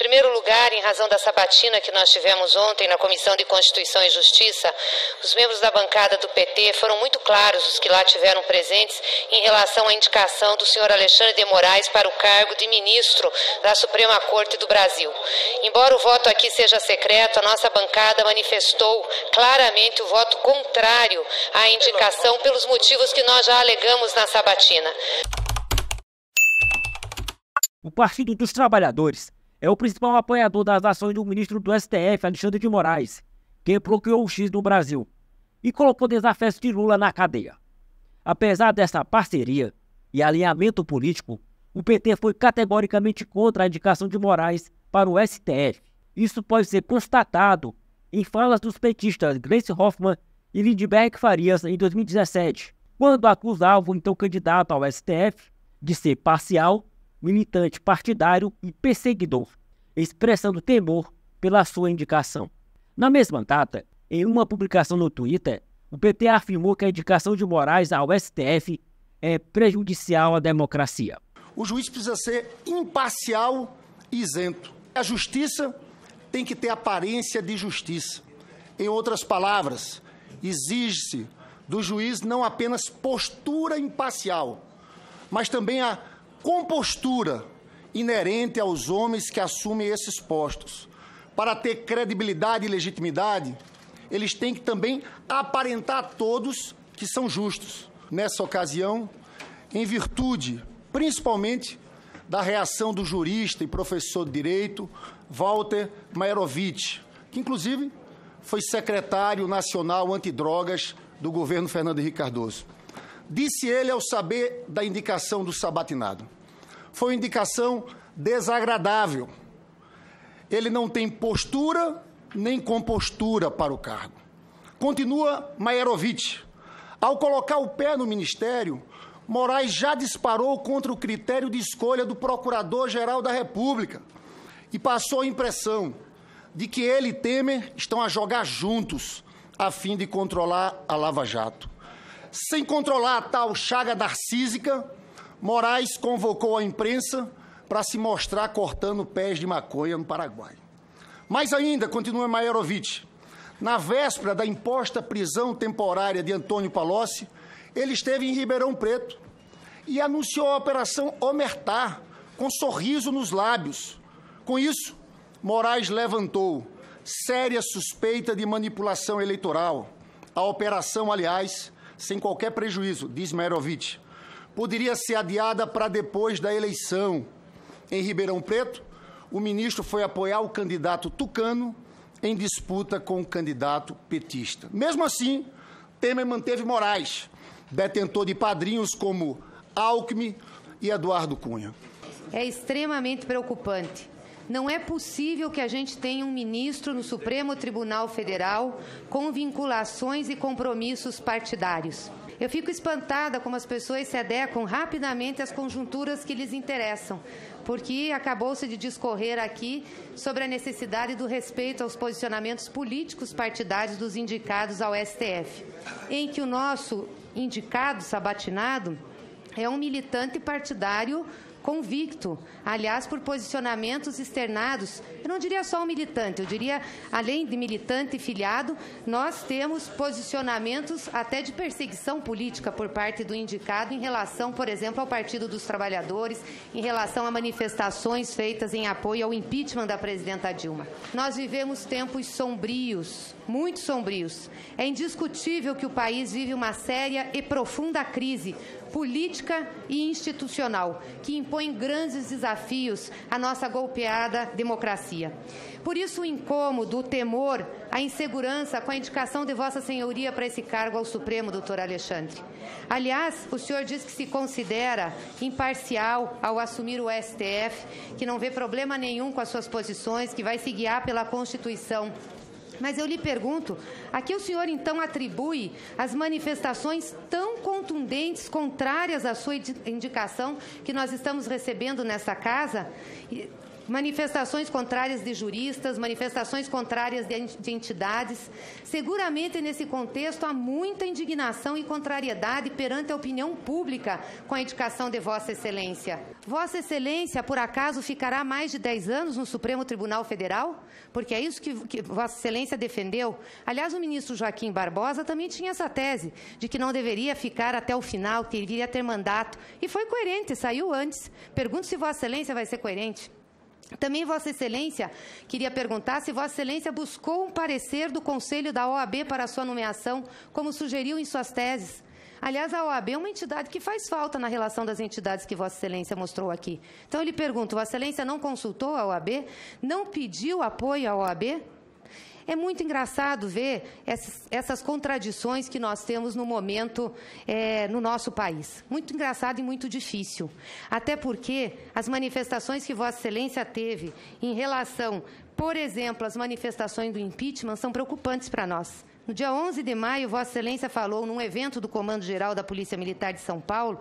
Em primeiro lugar, em razão da sabatina que nós tivemos ontem na Comissão de Constituição e Justiça, os membros da bancada do PT foram muito claros, os que lá tiveram presentes, em relação à indicação do senhor Alexandre de Moraes para o cargo de ministro da Suprema Corte do Brasil. Embora o voto aqui seja secreto, a nossa bancada manifestou claramente o voto contrário à indicação pelos motivos que nós já alegamos na sabatina. O Partido dos Trabalhadores é o principal apoiador das ações do ministro do STF, Alexandre de Moraes, que bloqueou o X no Brasil e colocou desafetos de Lula na cadeia. Apesar dessa parceria e alinhamento político, o PT foi categoricamente contra a indicação de Moraes para o STF. Isso pode ser constatado em falas dos petistas Gleice Hoffmann e Lindbergh Farias em 2017, quando acusavam o então candidato ao STF de ser parcial, militante partidário e perseguidor, expressando temor pela sua indicação. Na mesma data, em uma publicação no Twitter, o PT afirmou que a indicação de Moraes ao STF é prejudicial à democracia. O juiz precisa ser imparcial e isento. A justiça tem que ter aparência de justiça. Em outras palavras, exige-se do juiz não apenas postura imparcial, mas também a compostura inerente aos homens que assumem esses postos. Para ter credibilidade e legitimidade, eles têm que também aparentar a todos que são justos. Nessa ocasião, em virtude, principalmente, da reação do jurista e professor de Direito, Walter Maerovitch, que, inclusive, foi secretário nacional antidrogas do governo Fernando Henrique Cardoso. Disse ele ao saber da indicação do sabatinado: foi uma indicação desagradável. Ele não tem postura nem compostura para o cargo. Continua Maerovitch: ao colocar o pé no ministério, Moraes já disparou contra o critério de escolha do Procurador-Geral da República e passou a impressão de que ele e Temer estão a jogar juntos a fim de controlar a Lava Jato. Sem controlar a tal chaga narcísica, Moraes convocou a imprensa para se mostrar cortando pés de maconha no Paraguai. Mais ainda, continua Maerovitch, na véspera da imposta prisão temporária de Antônio Palocci, ele esteve em Ribeirão Preto e anunciou a Operação Omertá, com sorriso nos lábios. Com isso, Moraes levantou séria suspeita de manipulação eleitoral. A operação, aliás, sem qualquer prejuízo, diz Maerovitch, poderia ser adiada para depois da eleição. Em Ribeirão Preto, o ministro foi apoiar o candidato tucano em disputa com o candidato petista. Mesmo assim, Temer manteve Moraes, detentor de padrinhos como Alckmin e Eduardo Cunha. É extremamente preocupante. Não é possível que a gente tenha um ministro no Supremo Tribunal Federal com vinculações e compromissos partidários. Eu fico espantada como as pessoas se adequam rapidamente às conjunturas que lhes interessam, porque acabou-se de discorrer aqui sobre a necessidade do respeito aos posicionamentos políticos partidários dos indicados ao STF, em que o nosso indicado sabatinado é um militante partidário convicto, aliás, por posicionamentos externados. Eu não diria só um militante, eu diria, além de militante e filiado, nós temos posicionamentos até de perseguição política por parte do indicado em relação, por exemplo, ao Partido dos Trabalhadores, em relação a manifestações feitas em apoio ao impeachment da presidenta Dilma. Nós vivemos tempos sombrios, muito sombrios. É indiscutível que o país vive uma séria e profunda crise política e institucional, que impõe grandes desafios à nossa golpeada democracia. Por isso o incômodo, o temor, a insegurança com a indicação de Vossa Senhoria para esse cargo ao Supremo, doutor Alexandre. Aliás, o senhor diz que se considera imparcial ao assumir o STF, que não vê problema nenhum com as suas posições, que vai se guiar pela Constituição. Mas eu lhe pergunto, a que o senhor então atribui as manifestações tão contundentes, contrárias à sua indicação, que nós estamos recebendo nessa casa, manifestações contrárias de juristas, manifestações contrárias de entidades. Seguramente, nesse contexto, há muita indignação e contrariedade perante a opinião pública com a indicação de Vossa Excelência. Vossa Excelência, por acaso, ficará mais de 10 anos no Supremo Tribunal Federal? Porque é isso que Vossa Excelência defendeu. Aliás, o ministro Joaquim Barbosa também tinha essa tese de que não deveria ficar até o final, que deveria ter mandato. E foi coerente, saiu antes. Pergunto se Vossa Excelência vai ser coerente. Também Vossa Excelência, queria perguntar se Vossa Excelência buscou um parecer do Conselho da OAB para a sua nomeação, como sugeriu em suas teses. Aliás, a OAB é uma entidade que faz falta na relação das entidades que Vossa Excelência mostrou aqui. Então, eu lhe pergunto, Vossa Excelência não consultou a OAB? Não pediu apoio à OAB? É muito engraçado ver essas contradições que nós temos no momento no nosso país. Muito engraçado e muito difícil. Até porque as manifestações que Vossa Excelência teve em relação, por exemplo, às manifestações do impeachment são preocupantes para nós. No dia 11 de maio, Vossa Excelência falou num evento do Comando Geral da Polícia Militar de São Paulo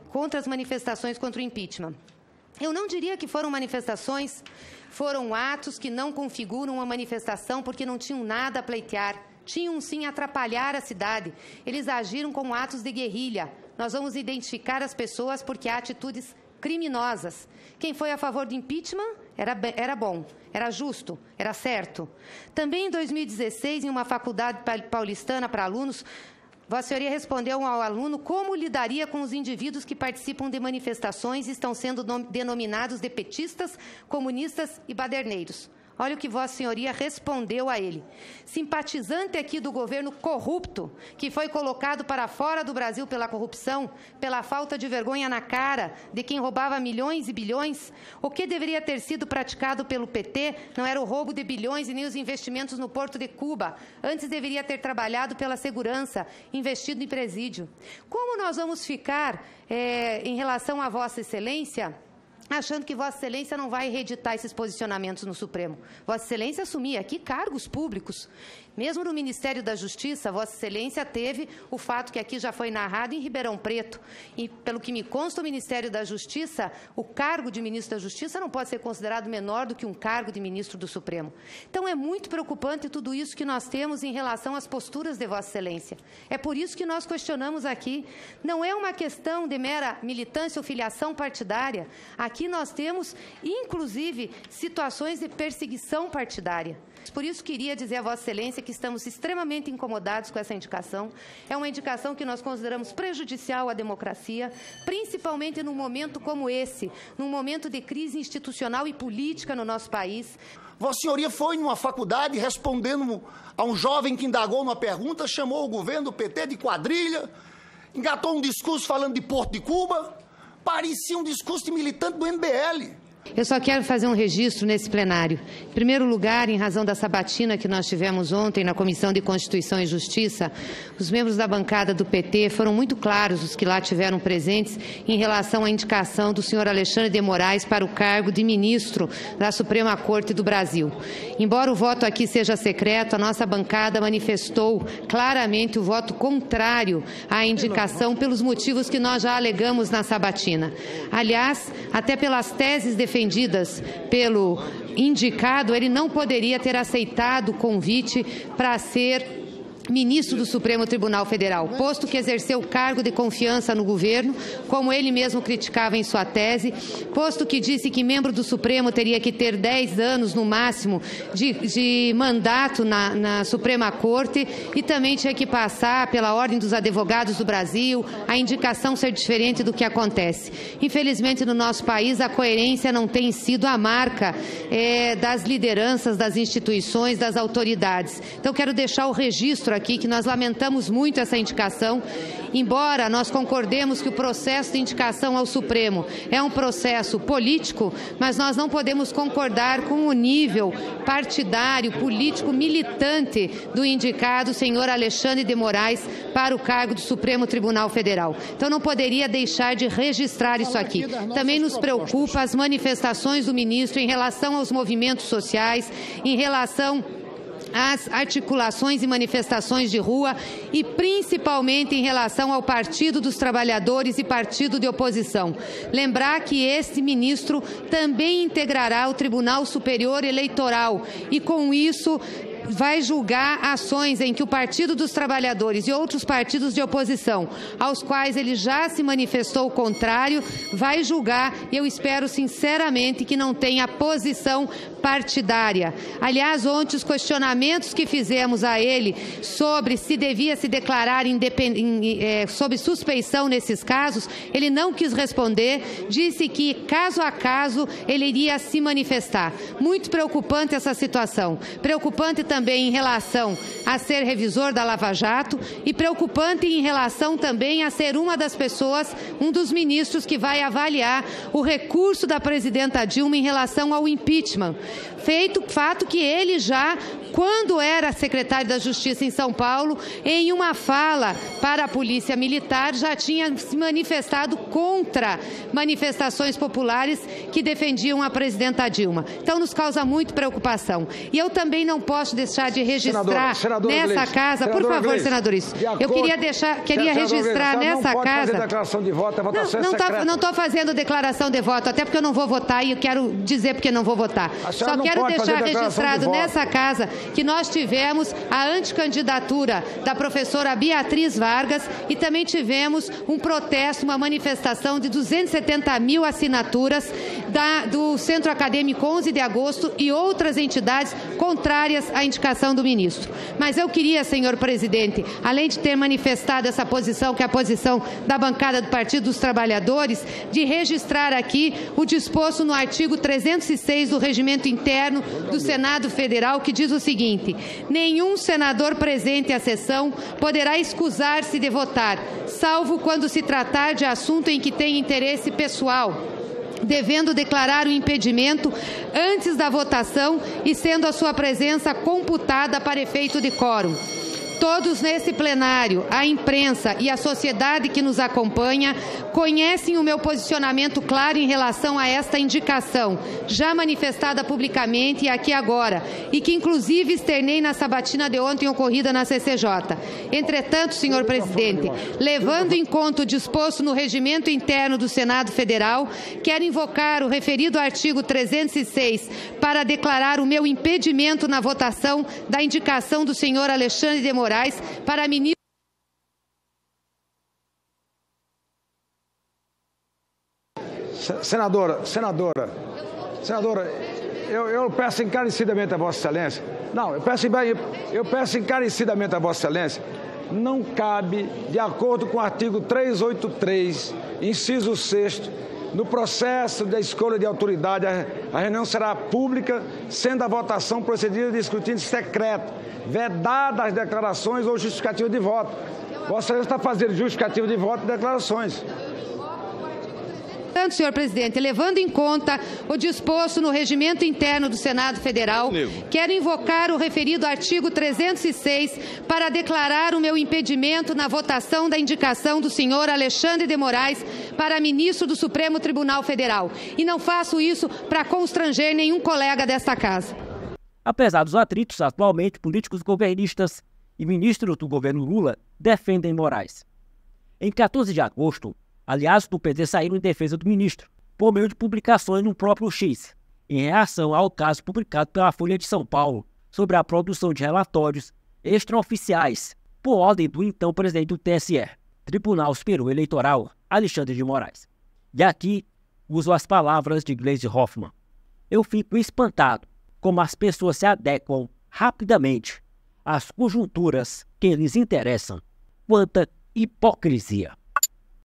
contra as manifestações contra o impeachment. Eu não diria que foram manifestações, foram atos que não configuram uma manifestação porque não tinham nada a pleitear. Tinham, sim, a atrapalhar a cidade. Eles agiram como atos de guerrilha. Nós vamos identificar as pessoas porque há atitudes criminosas. Quem foi a favor do impeachment era bom, era justo, era certo. Também em 2016, em uma faculdade paulistana para alunos, Vossa Senhoria respondeu ao aluno como lidaria com os indivíduos que participam de manifestações e estão sendo denominados de petistas, comunistas e baderneiros. Olha o que Vossa Senhoria respondeu a ele. Simpatizante aqui do governo corrupto, que foi colocado para fora do Brasil pela corrupção, pela falta de vergonha na cara de quem roubava milhões e bilhões, o que deveria ter sido praticado pelo PT não era o roubo de bilhões e nem os investimentos no Porto de Cuba. Antes deveria ter trabalhado pela segurança, investido em presídio. Como nós vamos ficar em relação a Vossa Excelência, achando que Vossa Excelência não vai reeditar esses posicionamentos no Supremo? Vossa Excelência assumia aqui cargos públicos. Mesmo no Ministério da Justiça, Vossa Excelência teve o fato que aqui já foi narrado em Ribeirão Preto. E, pelo que me consta, o Ministério da Justiça, o cargo de ministro da Justiça não pode ser considerado menor do que um cargo de ministro do Supremo. Então, é muito preocupante tudo isso que nós temos em relação às posturas de Vossa Excelência. É por isso que nós questionamos aqui. Não é uma questão de mera militância ou filiação partidária. Aqui nós temos, inclusive, situações de perseguição partidária. Por isso, queria dizer a Vossa Excelência que estamos extremamente incomodados com essa indicação. É uma indicação que nós consideramos prejudicial à democracia, principalmente num momento como esse, num momento de crise institucional e política no nosso país. Vossa Senhoria foi numa faculdade respondendo a um jovem que indagou numa pergunta, chamou o governo do PT de quadrilha, engatou um discurso falando de Porto de Cuba, parecia um discurso de militante do MBL. Eu só quero fazer um registro nesse plenário. Em primeiro lugar, em razão da sabatina que nós tivemos ontem na Comissão de Constituição e Justiça, os membros da bancada do PT foram muito claros, os que lá tiveram presentes, em relação à indicação do senhor Alexandre de Moraes para o cargo de ministro da Suprema Corte do Brasil. Embora o voto aqui seja secreto, a nossa bancada manifestou claramente o voto contrário à indicação pelos motivos que nós já alegamos na sabatina. Aliás, até pelas teses defendidas pelo indicado, ele não poderia ter aceitado o convite para ser ministro do Supremo Tribunal Federal, posto que exerceu cargo de confiança no governo, como ele mesmo criticava em sua tese, posto que disse que membro do Supremo teria que ter 10 anos, no máximo, de mandato na Suprema Corte e também tinha que passar pela Ordem dos Advogados do Brasil, a indicação ser diferente do que acontece. Infelizmente, no nosso país, a coerência não tem sido a marca das lideranças, das instituições, das autoridades. Então, quero deixar o registro aqui que nós lamentamos muito essa indicação, embora nós concordemos que o processo de indicação ao Supremo é um processo político, mas nós não podemos concordar com o nível partidário, político, militante do indicado senhor Alexandre de Moraes para o cargo do Supremo Tribunal Federal. Então não poderia deixar de registrar isso aqui. Também nos preocupa as manifestações do ministro em relação aos movimentos sociais, em relação as articulações e manifestações de rua e principalmente em relação ao Partido dos Trabalhadores e partido de oposição. Lembrar que este ministro também integrará o Tribunal Superior Eleitoral e, com isso, vai julgar ações em que o Partido dos Trabalhadores e outros partidos de oposição, aos quais ele já se manifestou o contrário, vai julgar, e eu espero sinceramente que não tenha posição partidária. Aliás, ontem os questionamentos que fizemos a ele sobre se devia se declarar sob suspeição nesses casos, ele não quis responder, disse que caso a caso ele iria se manifestar. Muito preocupante essa situação, preocupante também em relação a ser revisor da Lava Jato e preocupante em relação também a ser uma das pessoas, um dos ministros que vai avaliar o recurso da presidenta Dilma em relação ao impeachment. Fato que ele já, quando era secretário da Justiça em São Paulo, em uma fala para a Polícia Militar, já tinha se manifestado contra manifestações populares que defendiam a presidenta Dilma. Então, nos causa muito preocupação. E eu também não posso deixar de registrar nessa casa, por favor, senador, isso. Eu queria registrar nessa casa. Não estou fazendo declaração de voto, até porque eu não vou votar e eu quero dizer porque não vou votar. Só quero deixar registrado nessa casa que nós tivemos a anticandidatura da professora Beatriz Vargas e também tivemos um protesto, uma manifestação de 270 mil assinaturas do Centro Acadêmico 11 de Agosto e outras entidades contrárias à indicação do ministro. Mas eu queria, senhor presidente, além de ter manifestado essa posição, que é a posição da bancada do Partido dos Trabalhadores, de registrar aqui o disposto no artigo 306 do Regimento Interno do Senado Federal, que diz o seguinte: nenhum senador presente à sessão poderá escusar-se de votar, salvo quando se tratar de assunto em que tem interesse pessoal, devendo declarar o impedimento antes da votação e sendo a sua presença computada para efeito de quórum. Todos nesse plenário, a imprensa e a sociedade que nos acompanha conhecem o meu posicionamento claro em relação a esta indicação, já manifestada publicamente e aqui agora, e que inclusive externei na sabatina de ontem ocorrida na CCJ. Entretanto, senhor presidente, levando em conta o disposto no regimento interno do Senado Federal, quero invocar o referido artigo 306 para declarar o meu impedimento na votação da indicação do senhor Alexandre de Moraes para ministro. Senadora, eu peço encarecidamente a Vossa Excelência. Não, eu peço encarecidamente a Vossa Excelência. Não cabe, de acordo com o artigo 383, inciso 6º, no processo da escolha de autoridade, a reunião será pública, sendo a votação procedida de escrutínio secreto, vedadas as declarações ou justificativa de voto. Vossa Excelência está fazendo justificativa de voto e declarações. Portanto, senhor presidente, levando em conta o disposto no regimento interno do Senado Federal, quero invocar o referido artigo 306 para declarar o meu impedimento na votação da indicação do senhor Alexandre de Moraes para ministro do Supremo Tribunal Federal. E não faço isso para constranger nenhum colega desta casa. Apesar dos atritos, atualmente políticos governistas e ministros do governo Lula defendem Moraes. Em 14 de agosto, aliados do PT saíram em defesa do ministro, por meio de publicações no próprio X, em reação ao caso publicado pela Folha de São Paulo sobre a produção de relatórios extraoficiais por ordem do então presidente do TSE, Tribunal Superior Eleitoral, Alexandre de Moraes. E aqui uso as palavras de Gleisi Hoffmann. Eu fico espantado como as pessoas se adequam rapidamente às conjunturas que lhes interessam. Quanta hipocrisia!